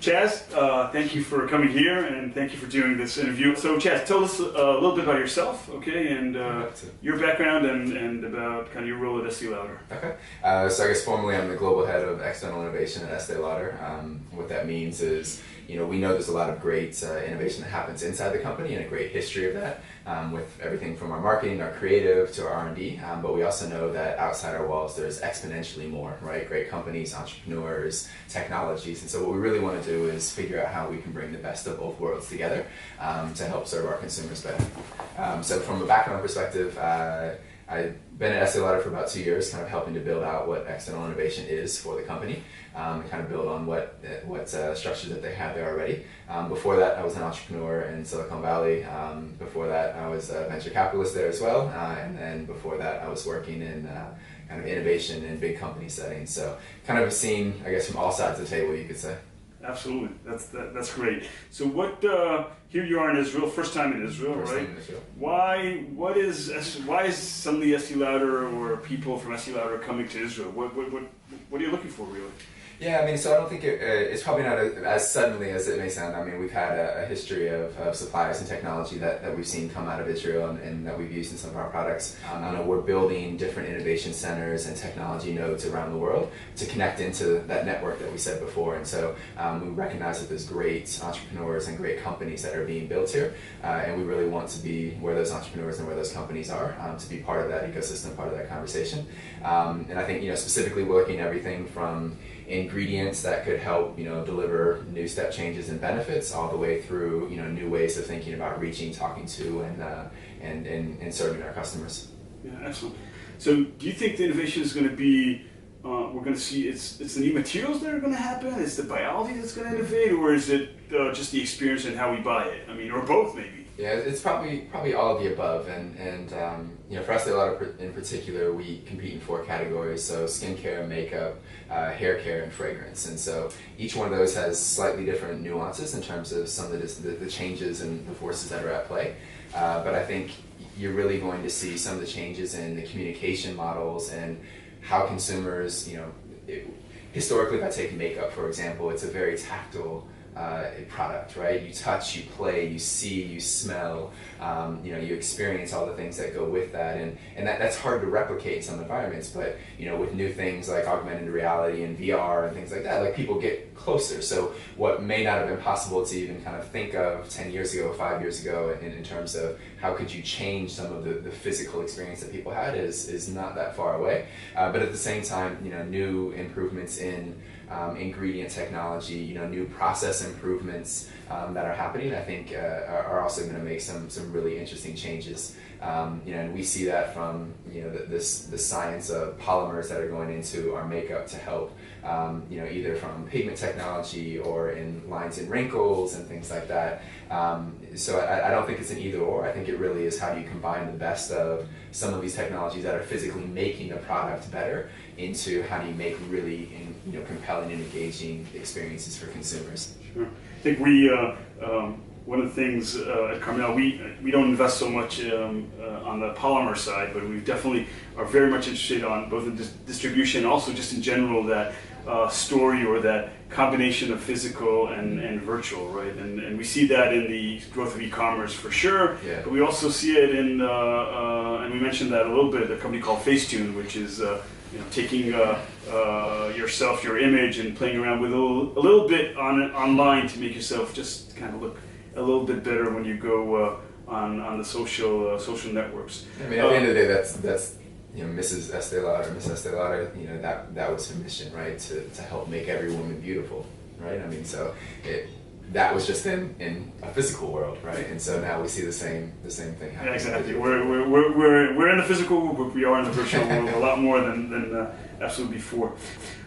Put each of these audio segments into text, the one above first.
Chaz, thank you for coming here and thank you for doing this interview. So Chaz, tell us a little bit about yourself, okay, and your background and about kind of your role at Estee Lauder. Okay, so I guess formally I'm the global head of external innovation at Estee Lauder. What that means is, we know there's a lot of great innovation that happens inside the company and a great history of that, with everything from our marketing, our creative, to our R&D, but we also know that outside our walls there's exponentially more, right? Great companies, entrepreneurs, technologies, and so what we really want to do is figure out how we can bring the best of both worlds together to help serve our consumers better. So from a background perspective, I've been at Estee Lauder for about 2 years, kind of helping to build out what external innovation is for the company, and kind of build on what structures that they have there already. Before that, I was an entrepreneur in Silicon Valley. Before that, I was a venture capitalist there as well, and then before that, I was working in kind of innovation in big company settings. So kind of seen, I guess, from all sides of the table, you could say. Absolutely, that's great. So what? Here you are in Israel, first time in Israel, First right? time in Israel. Why is suddenly Estee Lauder or people from Estee Lauder coming to Israel? What are you looking for, really? Yeah, I mean, so I don't think it's probably not as suddenly as it may sound. I mean, we've had a history of suppliers and technology that we've seen come out of Israel and that we've used in some of our products. I know we're building different innovation centers and technology nodes around the world to connect into that network that we said before. And so we recognize that there's great entrepreneurs and great companies that are being built here, and we really want to be where those entrepreneurs and where those companies are, to be part of that ecosystem, part of that conversation. And I think, specifically we're looking at everything from ingredients that could help deliver new step changes and benefits, all the way through new ways of thinking about reaching, talking to, and serving our customers. Yeah, excellent. So do you think the innovation is going to be we're going to see it's the new materials that are going to happen, it's the biology that's going to innovate, or is it just the experience and how we buy it? I mean, or both maybe? Yeah, it's probably all of the above, and for Estee Lauder in particular, we compete in 4 categories: so skincare, makeup, hair care, and fragrance. And so each one of those has slightly different nuances in terms of some of the changes and the forces that are at play. But I think you're really going to see some of the changes in the communication models and how consumers, historically, if I take makeup for example, it's a very tactile product, right? You touch, you play, you see, you smell, you experience all the things that go with that, and that's hard to replicate in some environments, but with new things like augmented reality and VR and things like that, like people get closer. So what may not have been possible to even kind of think of 10 years ago, 5 years ago, in terms of how could you change some of the physical experience that people had is not that far away. But at the same time, new improvements in ingredient technology, new process improvements that are happening, I think are also going to make some really interesting changes. And we see that from the science of polymers that are going into our makeup to help, either from pigment technology or in lines and wrinkles and things like that. So I don't think it's an either or. I think it really is how do you combine the best of some of these technologies that are physically making the product better into how do you make really compelling and engaging experiences for consumers. Sure. I think we one of the things at Carmel, we don't invest so much on the polymer side, but we definitely are very much interested on both the distribution, also just in general that story or that combination of physical and virtual, right? And we see that in the growth of e-commerce for sure, yeah. But we also see it in, and we mentioned that a little bit, a company called Facetune, which is taking yourself, your image, and playing around with a little bit online to make yourself just kind of look a little bit better when you go on the social networks. I mean, at the end of the day, that's Mrs. Estee Lauder, Miss Estee Lauder. That was her mission, right? To help make every woman beautiful, right? I mean, so that was just in a physical world, right? And so now we see the same thing happening. Yeah, exactly. We're in the physical world, but we are in the virtual world a lot more than absolutely before.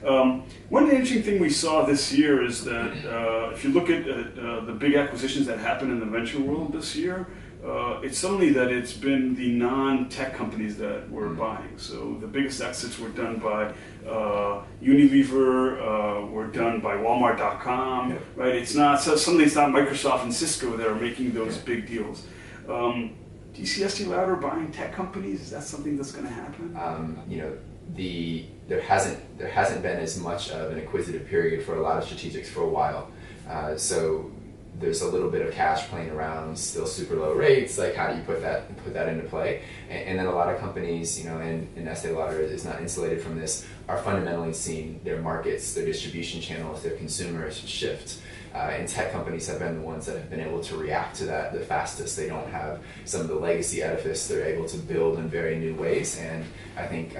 One interesting thing we saw this year is that if you look at the big acquisitions that happened in the venture world this year, it's suddenly that it's been the non-tech companies that we're buying. So the biggest exits were done by Unilever, were done by Walmart.com, right? It's not suddenly it's not Microsoft and Cisco that are making those big deals. Do you see Estee Lauder buying tech companies? Is that something that's going to happen? There hasn't been as much of an acquisitive period for a lot of strategics for a while. So there's a little bit of cash playing around, still super low rates. Like, how do you put that into play? And then a lot of companies, you know, and Estee Lauder is not insulated from this, are fundamentally seeing their markets, their distribution channels, their consumers shift. And tech companies have been the ones that have been able to react to that the fastest. They don't have some of the legacy edifice. They're able to build in very new ways. And I think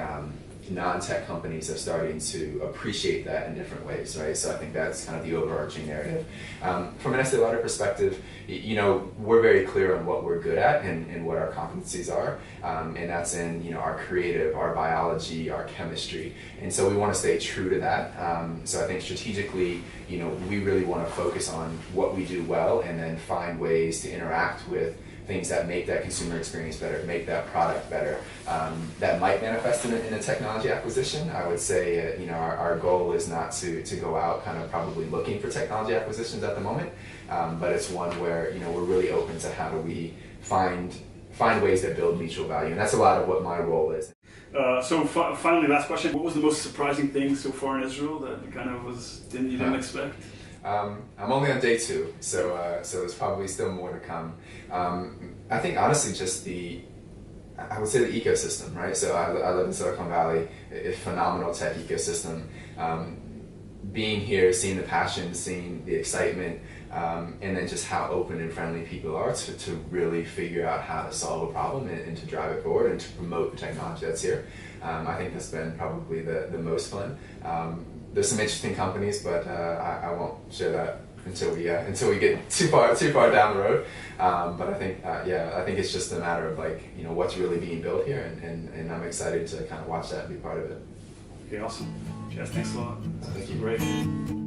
non-tech companies are starting to appreciate that in different ways, right? So I think that's kind of the overarching narrative. From an Estee Lauder perspective, you know, we're very clear on what we're good at and what our competencies are, and that's in, you know, our creative, our biology, our chemistry, and so we want to stay true to that. So I think strategically, you know, we really want to focus on what we do well, and then find ways to interact with things that make that consumer experience better, make that product better. That might manifest in a technology acquisition. I would say, you know, our goal is not to go out kind of probably looking for technology acquisitions at the moment, but it's one where, you know, we're really open to how do we find ways that build mutual value, and that's a lot of what my role is. So finally, last question: what was the most surprising thing so far in Israel that kind of you didn't expect? I'm only on day 2, so there's probably still more to come. I think honestly, just I would say the ecosystem, right? So I live in Silicon Valley, a phenomenal tech ecosystem. Being here, seeing the passion, seeing the excitement, and then just how open and friendly people are to really figure out how to solve a problem and to drive it forward and to promote the technology that's here. I think that's been probably the most fun. There's some interesting companies, but I won't share that until we get too far down the road. But I think I think it's just a matter of, like, you know, what's really being built here, and I'm excited to kind of watch that and be part of it. Okay, awesome. Chaz, thanks a lot. Thank you. Great.